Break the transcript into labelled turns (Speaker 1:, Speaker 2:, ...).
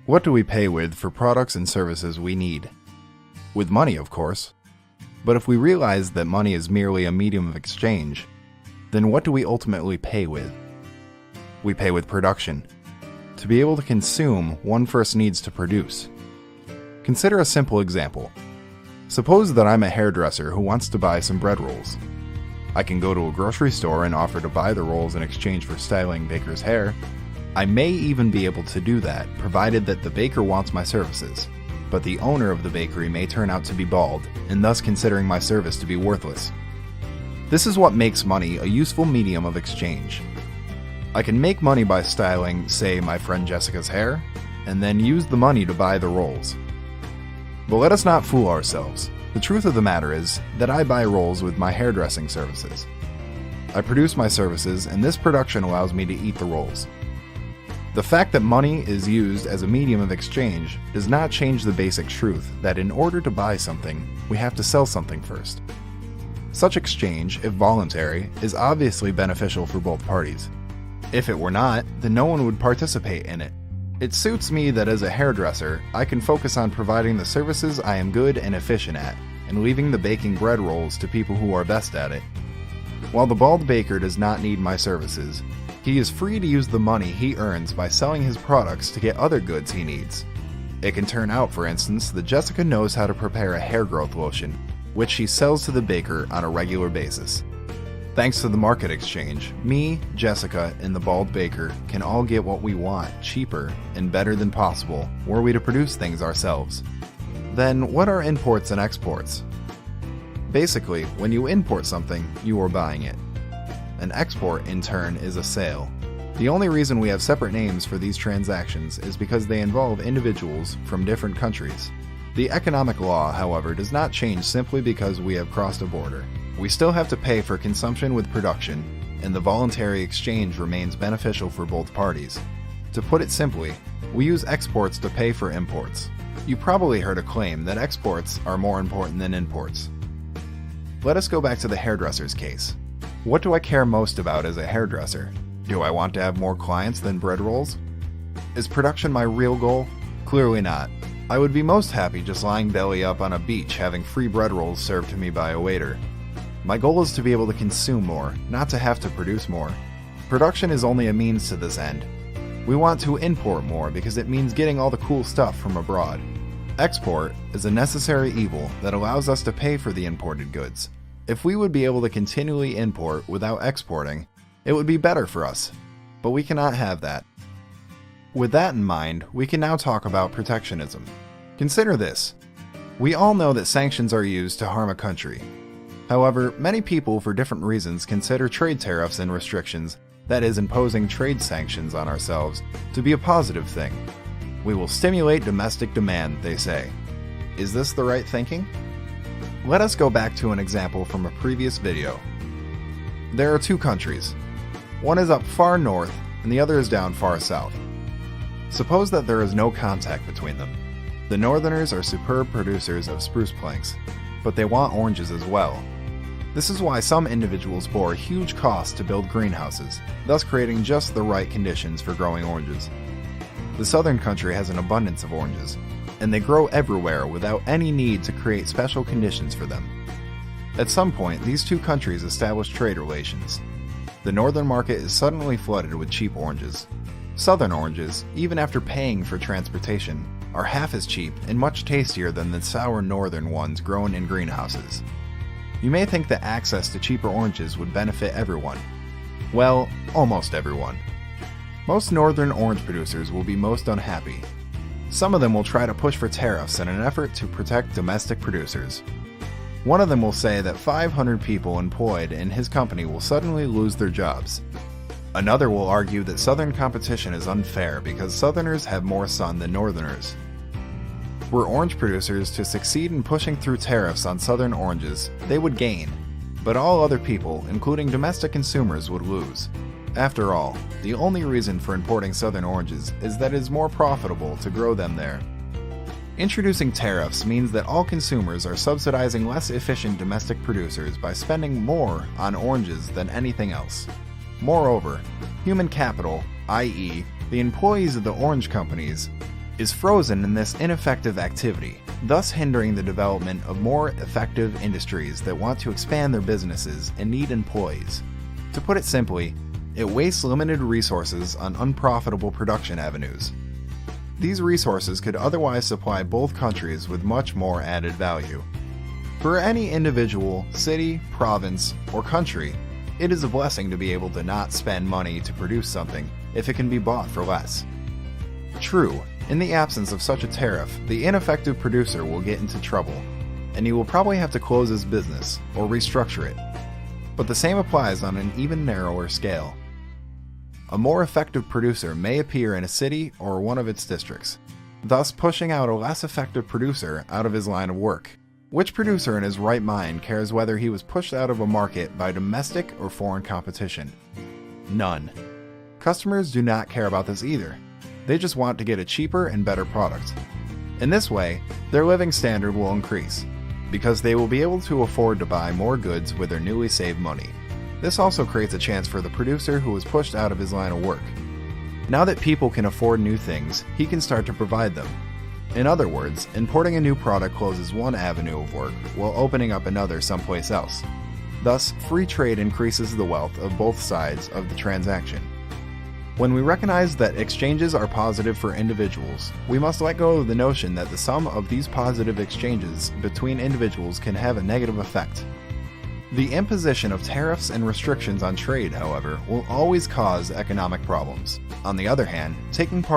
Speaker 1: What do we pay with for products and services we need? With money, of course. But if we realize that money is merely a medium of exchange, then what do we ultimately pay with? We pay with production. To be able to consume, one first needs to produce. Consider a simple example. Suppose that I'm a hairdresser who wants to buy some bread rolls. I can go to a grocery store and offer to buy the rolls in exchange for styling baker's hair. I may even be able to do that, provided that the baker wants my services. But the owner of the bakery may turn out to be bald, and thus considering my service to be worthless. This is what makes money a useful medium of exchange. I can make money by styling, say, my friend Jessica's hair, and then use the money to buy the rolls. But let us not fool ourselves. The truth of the matter is that I buy rolls with my hairdressing services. I produce my services, and this production allows me to eat the rolls. The fact that money is used as a medium of exchange does not change the basic truth that in order to buy something, we have to sell something first. Such exchange, if voluntary, is obviously beneficial for both parties. If it were not, then no one would participate in it. It suits me that as a hairdresser, I can focus on providing the services I am good and efficient at, and leaving the baking bread rolls to people who are best at it. While the bald baker does not need my services, he is free to use the money he earns by selling his products to get other goods he needs. It can turn out, for instance, that Jessica knows how to prepare a hair growth lotion, which she sells to the baker on a regular basis. Thanks to the market exchange, me, Jessica, and the bald baker can all get what we want cheaper and better than possible were we to produce things ourselves. Then what are imports and exports? Basically, when you import something, you are buying it. An export, in turn, is a sale. The only reason we have separate names for these transactions is because they involve individuals from different countries. The economic law, however, does not change simply because we have crossed a border. We still have to pay for consumption with production, and the voluntary exchange remains beneficial for both parties. To put it simply, we use exports to pay for imports. You probably heard a claim that exports are more important than imports. Let us go back to the hairdresser's case. What do I care most about as a hairdresser? Do I want to have more clients than bread rolls? Is production my real goal? Clearly not. I would be most happy just lying belly up on a beach having free bread rolls served to me by a waiter. My goal is to be able to consume more, not to have to produce more. Production is only a means to this end. We want to import more because it means getting all the cool stuff from abroad. Export is a necessary evil that allows us to pay for the imported goods. If we would be able to continually import without exporting, it would be better for us, but we cannot have that. With that in mind, we can now talk about protectionism. Consider this. We all know that sanctions are used to harm a country. However, many people for different reasons consider trade tariffs and restrictions, that is, imposing trade sanctions on ourselves, to be a positive thing. We will stimulate domestic demand, they say. Is this the right thinking? Let us go back to an example from a previous video. There are two countries. One is up far north, and the other is down far south. Suppose that there is no contact between them. The northerners are superb producers of spruce planks, but they want oranges as well. This is why some individuals bore huge costs to build greenhouses, thus creating just the right conditions for growing oranges. The southern country has an abundance of oranges, and they grow everywhere without any need to create special conditions for them. At some point, these two countries establish trade relations. The northern market is suddenly flooded with cheap oranges. Southern oranges, even after paying for transportation, are half as cheap and much tastier than the sour northern ones grown in greenhouses. You may think that access to cheaper oranges would benefit everyone. Well, almost everyone. Most northern orange producers will be most unhappy. Some of them will try to push for tariffs in an effort to protect domestic producers. One of them will say that 500 people employed in his company will suddenly lose their jobs. Another will argue that southern competition is unfair because southerners have more sun than northerners. Were orange producers to succeed in pushing through tariffs on southern oranges, they would gain, but all other people, including domestic consumers, would lose. After all, the only reason for importing southern oranges is that it is more profitable to grow them there. Introducing tariffs means that all consumers are subsidizing less efficient domestic producers by spending more on oranges than anything else. Moreover, human capital, i.e., the employees of the orange companies, is frozen in this ineffective activity, thus hindering the development of more effective industries that want to expand their businesses and need employees. To put it simply, it wastes limited resources on unprofitable production avenues. These resources could otherwise supply both countries with much more added value. For any individual, city, province, or country, it is a blessing to be able to not spend money to produce something if it can be bought for less. True, in the absence of such a tariff, the ineffective producer will get into trouble, and he will probably have to close his business or restructure it. But the same applies on an even narrower scale. A more effective producer may appear in a city or one of its districts, thus pushing out a less effective producer out of his line of work. Which producer in his right mind cares whether he was pushed out of a market by domestic or foreign competition? None. Customers do not care about this either. They just want to get a cheaper and better product. In this way, their living standard will increase, because they will be able to afford to buy more goods with their newly saved money. This also creates a chance for the producer who was pushed out of his line of work. Now that people can afford new things, he can start to provide them. In other words, importing a new product closes one avenue of work while opening up another someplace else. Thus, free trade increases the wealth of both sides of the transaction. When we recognize that exchanges are positive for individuals, we must let go of the notion that the sum of these positive exchanges between individuals can have a negative effect. The imposition of tariffs and restrictions on trade, however, will always cause economic problems. On the other hand, taking part